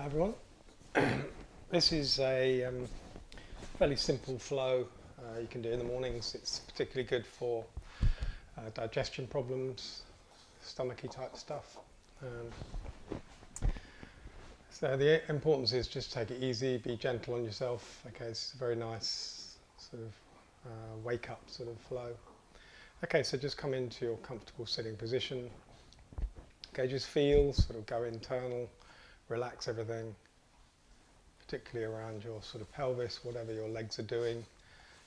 Hi everyone. This is a fairly simple flow you can do in the mornings. It's particularly good for digestion problems, stomachy type stuff. So the importance is just take it easy, be gentle on yourself. Okay, it's a very nice sort of wake up sort of flow. Okay, so just come into your comfortable sitting position. Okay, just feel, sort of go internal, relax everything, particularly around your sort of pelvis, whatever your legs are doing,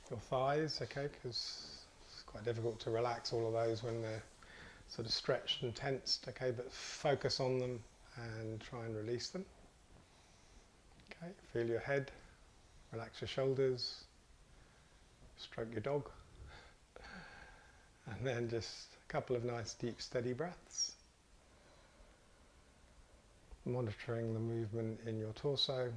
your thighs, okay, because it's quite difficult to relax all of those when they're sort of stretched and tensed, okay, but focus on them and try and release them. Okay, feel your head, relax your shoulders, stroke your dog, and then just a couple of nice deep steady breaths. Monitoring the movement in your torso.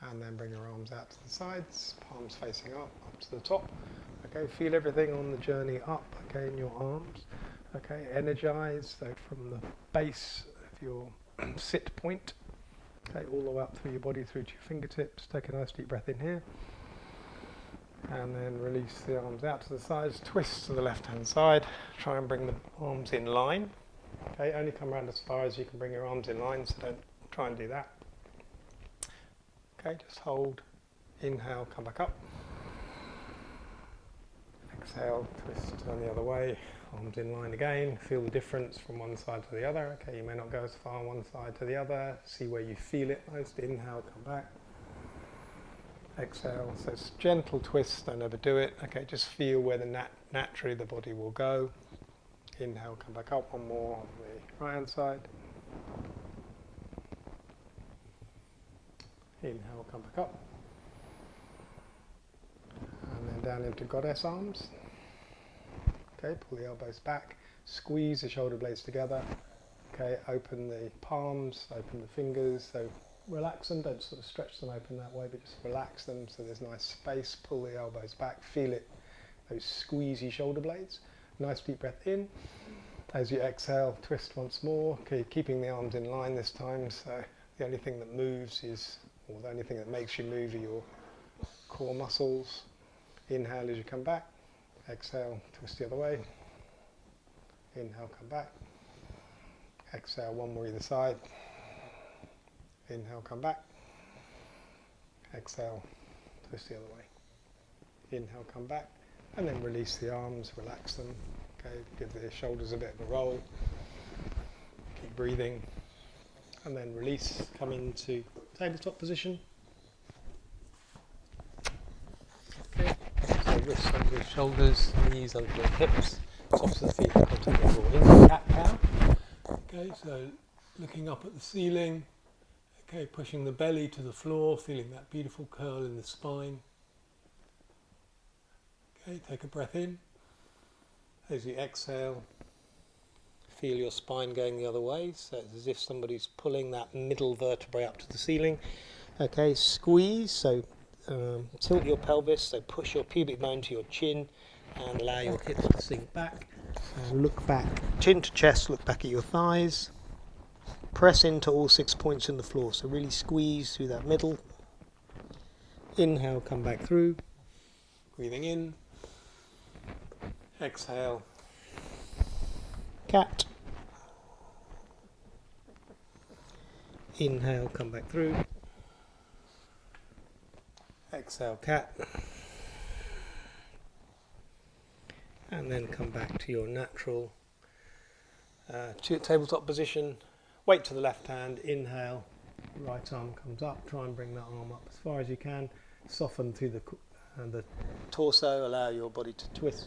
And then bring your arms out to the sides, palms facing up to the top. Okay, feel everything on the journey up, okay, in your arms. Okay, energize, so from the base of your sit point, okay, all the way up through your body, through to your fingertips. Take a nice deep breath in here. And then release the arms out to the sides, twist to the left hand side, try and bring the arms in line. Okay, only come around as far as you can bring your arms in line, so don't try and do that. Okay, just hold, inhale, come back up. Exhale, twist, turn the other way, arms in line again, feel the difference from one side to the other. Okay, you may not go as far on one side to the other, see where you feel it most. Inhale, come back. Exhale, so it's gentle twists, don't overdo it. Okay, just feel where naturally the body will go. Inhale, come back up, one more on the right hand side. Inhale, come back up. And then down into goddess arms. Okay, pull the elbows back, squeeze the shoulder blades together. Okay, open the palms, open the fingers, so relax them, don't sort of stretch them open that way, but just relax them so there's nice space. Pull the elbows back, feel it, those squeezy shoulder blades. Nice deep breath in. As you exhale, twist once more. Okay, keeping the arms in line this time, so the only thing that moves is, or the only thing that makes you move are your core muscles. Inhale as you come back. Exhale, twist the other way. Inhale, come back. Exhale, one more either side. Inhale, come back. Exhale, twist the other way. Inhale, come back. And then release the arms, relax them. Okay, give the shoulders a bit of a roll. Keep breathing. And then release, come into tabletop position. Okay, so wrists under your shoulders, knees under your hips, tops of the feet in contact with the floor. Into cat-cow. Okay, so looking up at the ceiling. Okay, pushing the belly to the floor, feeling that beautiful curl in the spine. Okay, take a breath in. As you exhale, feel your spine going the other way, so it's as if somebody's pulling that middle vertebrae up to the ceiling. Okay, squeeze, so tilt your pelvis, so push your pubic bone to your chin and allow your hips to sink back. And look back, chin to chest, look back at your thighs. Press into all 6 points in the floor, so really squeeze through that middle. Inhale, come back through. Breathing in. Exhale. Cat. Inhale, come back through. Exhale, cat. And then come back to your natural tabletop position. Weight to the left hand, inhale, right arm comes up, try and bring that arm up as far as you can, soften through the torso, allow your body to twist,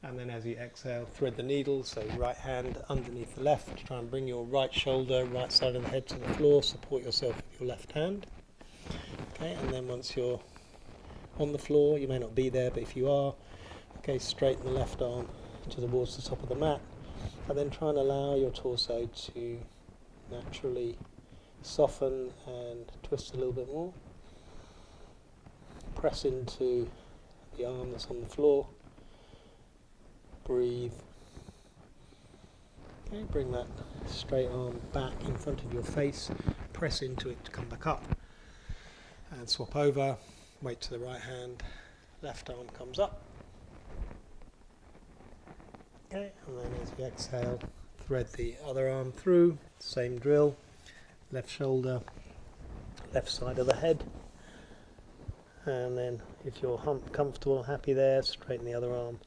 and then as you exhale, thread the needle, so right hand underneath the left, try and bring your right shoulder, right side of the head to the floor, support yourself with your left hand. Okay, and then once you're on the floor, you may not be there, but if you are, okay, straighten the left arm towards the top of the mat, and then try and allow your torso to naturally soften and twist a little bit more. Press into the arm that's on the floor. Breathe Okay, bring that straight arm back in front of your face, press into it to come back up, and swap over, weight to the right hand, left arm comes up. Okay, and then as you exhale, thread the other arm through, same drill, left shoulder, left side of the head, and then if you're comfortable, happy there, straighten the other arm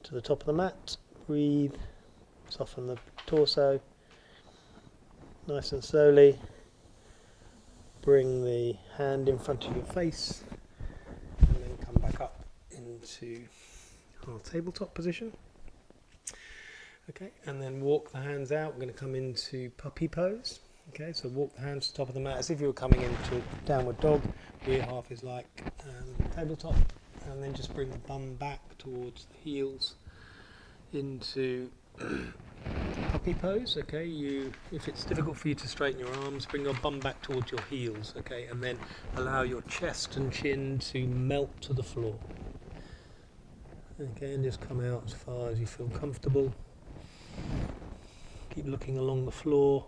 to the top of the mat, breathe, soften the torso, nice and slowly, bring the hand in front of your face, and then come back up into our tabletop position. Okay, and then walk the hands out. We're going to come into puppy pose. Okay, so walk the hands to the top of the mat as if you were coming into downward dog. Rear half is like tabletop, and then just bring the bum back towards the heels into puppy pose. Okay, if it's difficult for you to straighten your arms, bring your bum back towards your heels. Okay, and then allow your chest and chin to melt to the floor. Okay, and just come out as far as you feel comfortable. Keep looking along the floor.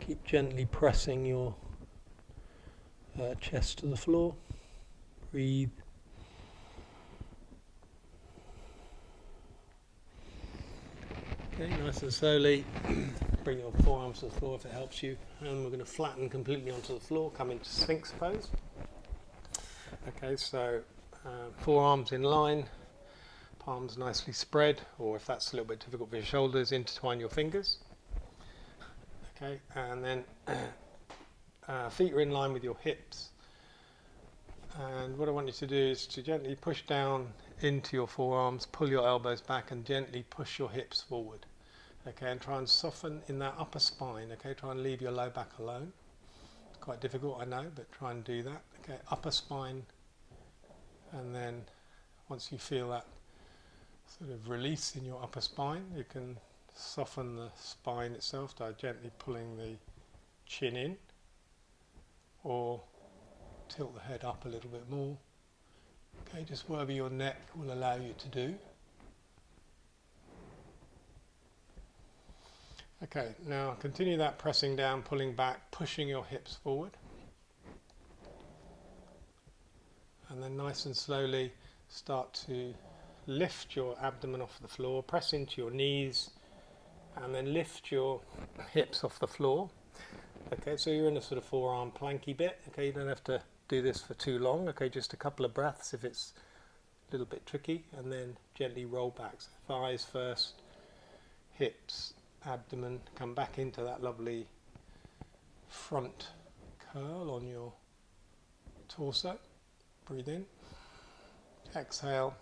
Keep gently pressing your chest to the floor. Breathe. Okay, nice and slowly. Bring your forearms to the floor if it helps you. And we're going to flatten completely onto the floor. Come into Sphinx pose. Okay, so forearms in line. Palms nicely spread, or if that's a little bit difficult for your shoulders, intertwine your fingers. Okay, and then feet are in line with your hips. And what I want you to do is to gently push down into your forearms, pull your elbows back, and gently push your hips forward. Okay, and try and soften in that upper spine. Okay, try and leave your low back alone. It's quite difficult, I know, but try and do that. Okay, upper spine, and then once you feel that sort of release in your upper spine, you can soften the spine itself by gently pulling the chin in, or tilt the head up a little bit more. Okay, just whatever your neck will allow you to do. Okay, now continue that pressing down, pulling back, pushing your hips forward, and then nice and slowly start to lift your abdomen off the floor, press into your knees, and then lift your hips off the floor. Okay, so you're in a sort of forearm planky bit. Okay, you don't have to do this for too long. Okay, just a couple of breaths if it's a little bit tricky, and then gently roll back. So thighs first, hips, abdomen, come back into that lovely front curl on your torso. Breathe in, exhale.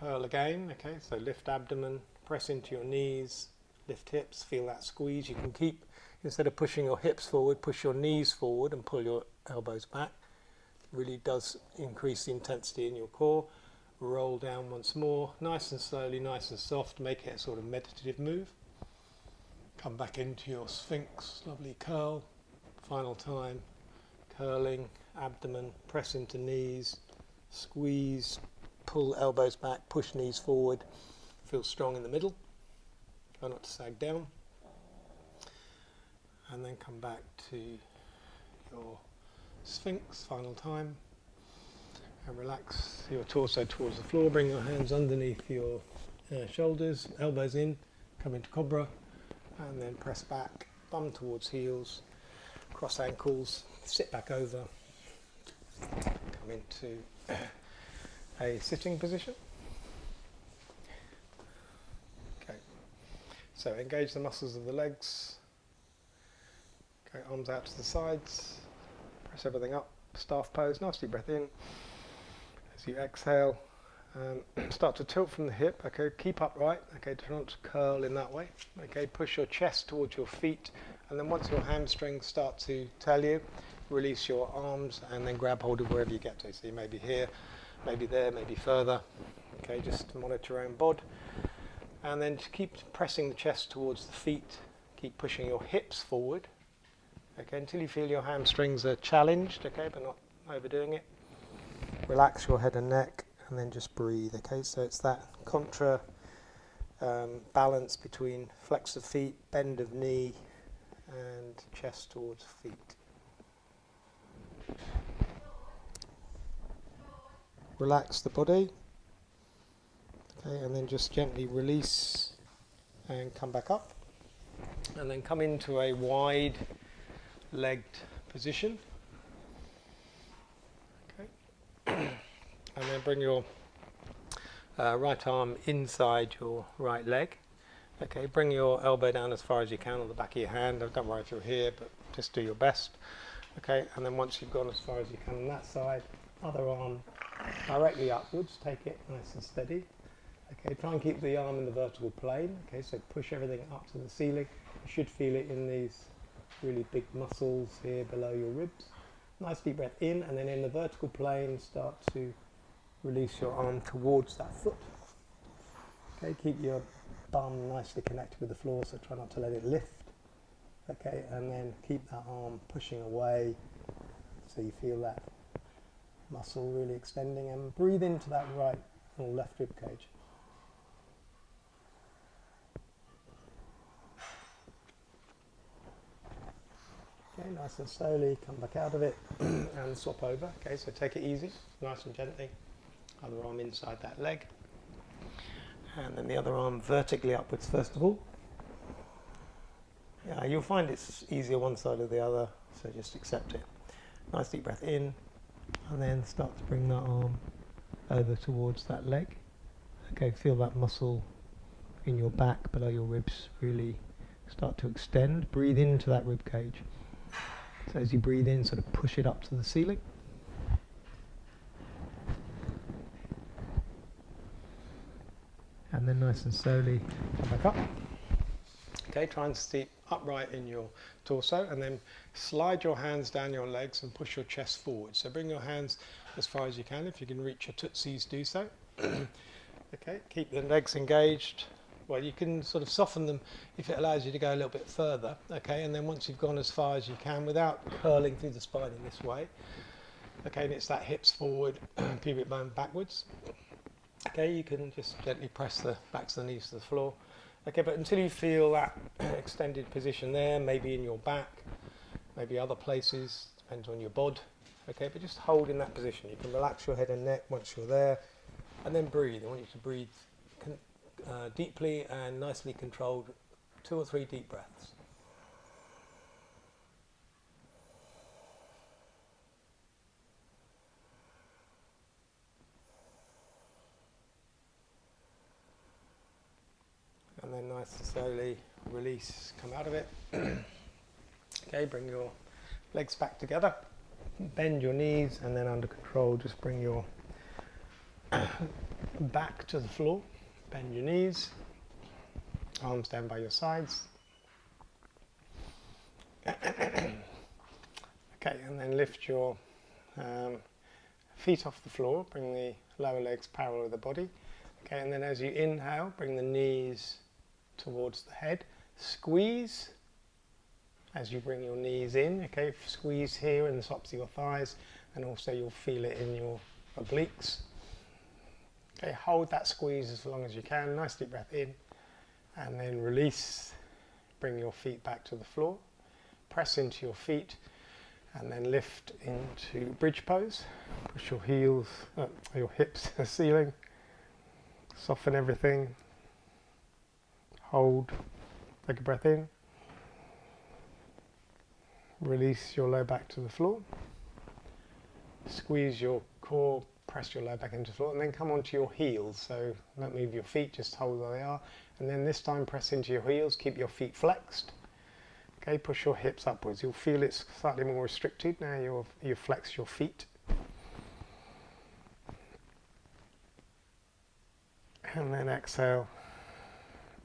Curl again. Okay, so lift abdomen, press into your knees, lift hips, feel that squeeze. You can keep, instead of pushing your hips forward, push your knees forward and pull your elbows back. It really does increase the intensity in your core. Roll down once more, nice and slowly, nice and soft, make it a sort of meditative move. Come back into your Sphinx, lovely curl. Final time, curling, abdomen, press into knees, squeeze, pull elbows back, push knees forward, feel strong in the middle, try not to sag down, and then come back to your Sphinx, final time, and relax your torso towards the floor, bring your hands underneath your shoulders, elbows in, come into Cobra, and then press back, bum towards heels, cross ankles, sit back over, come into a sitting position. Okay, so engage the muscles of the legs. Okay, arms out to the sides. Press everything up. Staff pose. Nice deep breath in. As you exhale, start to tilt from the hip. Okay, keep upright. Okay, try not to curl in that way. Okay, push your chest towards your feet, and then once your hamstrings start to tell you, release your arms and then grab hold of wherever you get to. So you may be here, maybe there, maybe further. Okay, just monitor your own bod. And then just keep pressing the chest towards the feet. Keep pushing your hips forward. Okay, until you feel your hamstrings are challenged, okay, but not overdoing it. Relax your head and neck, and then just breathe. Okay, so it's that contra balance between flex of feet, bend of knee, and chest towards feet. Relax the body, okay, and then just gently release and come back up, and then come into a wide legged position, okay. And then bring your right arm inside your right leg, okay. Bring your elbow down as far as you can on the back of your hand. Don't worry if you're here, but just do your best, okay. And then once you've gone as far as you can on that side, other arm directly upwards, take it nice and steady, okay. Try and keep the arm in the vertical plane, okay, so push everything up to the ceiling. You should feel it in these really big muscles here below your ribs. Nice deep breath in, and then in the vertical plane start to release your arm towards that foot, okay. Keep your bum nicely connected with the floor, so try not to let it lift, okay, and then keep that arm pushing away so you feel that muscle really extending, and breathe into that right or left rib cage. Okay, nice and slowly come back out of it and swap over. Okay, so take it easy, nice and gently. Other arm inside that leg, and then the other arm vertically upwards first of all. Yeah, you'll find it's easier one side or the other, so just accept it. Nice deep breath in, and then start to bring that arm over towards that leg. Okay, feel that muscle in your back below your ribs really start to extend. Breathe into that rib cage. So as you breathe in, sort of push it up to the ceiling. And then nice and slowly come back up. Okay, try and stay upright in your torso, and then slide your hands down your legs and push your chest forward. So bring your hands as far as you can. If you can reach your tootsies, do so. Okay, keep the legs engaged. Well, you can sort of soften them if it allows you to go a little bit further, okay, and then once you've gone as far as you can without curling through the spine in this way, okay, and it's that hips forward, pubic bone backwards, okay, you can just gently press the backs of the knees to the floor, okay, but until you feel that extended position there, maybe in your back, maybe other places, depends on your bod, okay, but just hold in that position. You can relax your head and neck once you're there, and then breathe. I want you to breathe deeply and nicely controlled, 2 or 3 deep breaths. And then nice and slowly release, come out of it. Okay, bring your legs back together, bend your knees, and then under control just bring your back to the floor. Bend your knees, arms down by your sides. Okay, and then lift your feet off the floor, bring the lower legs parallel with the body. Okay, and then as you inhale, bring the knees towards the head. Squeeze as you bring your knees in. Okay, squeeze here in the tops of your thighs, and also you'll feel it in your obliques. Okay, hold that squeeze as long as you can. Nice deep breath in, and then release. Bring your feet back to the floor. Press into your feet, and then lift into bridge pose. Push your heels, your hips to the ceiling. Soften everything. Hold. Take a breath in. Release your lower back to the floor. Squeeze your core. Press your lower back into the floor, and then come onto your heels. So don't move your feet, just hold where they are. And then this time press into your heels, keep your feet flexed. Okay, push your hips upwards. You'll feel it's slightly more restricted now you flex your feet. And then exhale,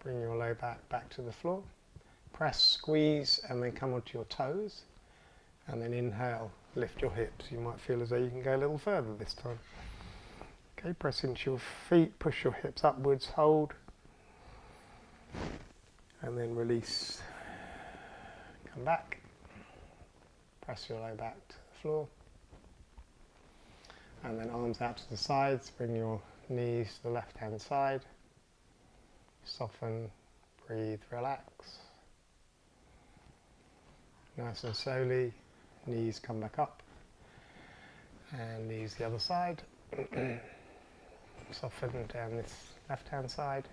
bring your low back to the floor. Press, squeeze, and then come onto your toes. And then inhale, lift your hips. You might feel as though you can go a little further this time. Okay, press into your feet, push your hips upwards, hold, and then release. Come back, press your low back to the floor, and then arms out to the sides, bring your knees to the left hand side, Soften, breathe, relax. Nice and slowly, knees come back up. And knees the other side. Soften down this left hand side.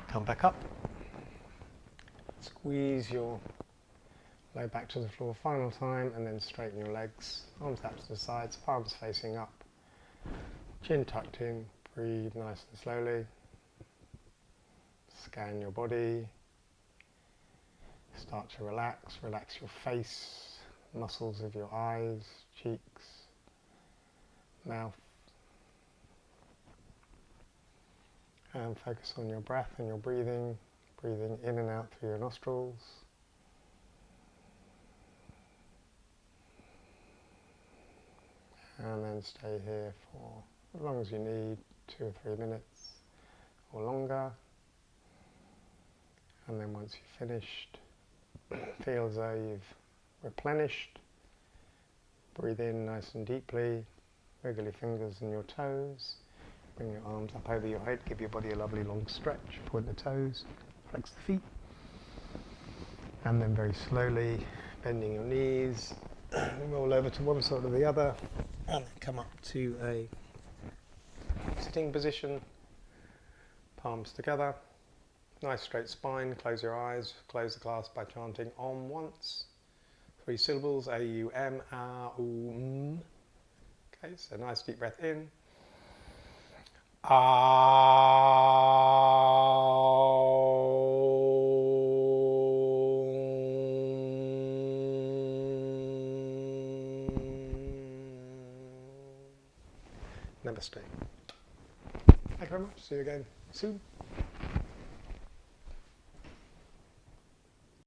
Come back up. Squeeze your low back to the floor final time, and then straighten your legs. Arms out to the sides, palms facing up. Chin tucked in. Breathe nice and slowly. Scan your body. Start to relax. Relax your face, muscles of your eyes, cheeks, mouth. And focus on your breath and your breathing. Breathing in and out through your nostrils. And then stay here for as long as you need, 2 or 3 minutes or longer. And then once you've finished, feel as though you've replenished. Breathe in nice and deeply. Wiggle your fingers and your toes. Bring your arms up over your head. Give your body a lovely long stretch. Point the toes. Flex the feet. And then very slowly, bending your knees, roll over to one side or the other, and then come up to a sitting position. Palms together. Nice straight spine. Close your eyes. Close the class by chanting Om once. 3 syllables. A-U-M, A-U-M. Okay, so nice deep breath in. Namaste. Thank you very much. See you again soon.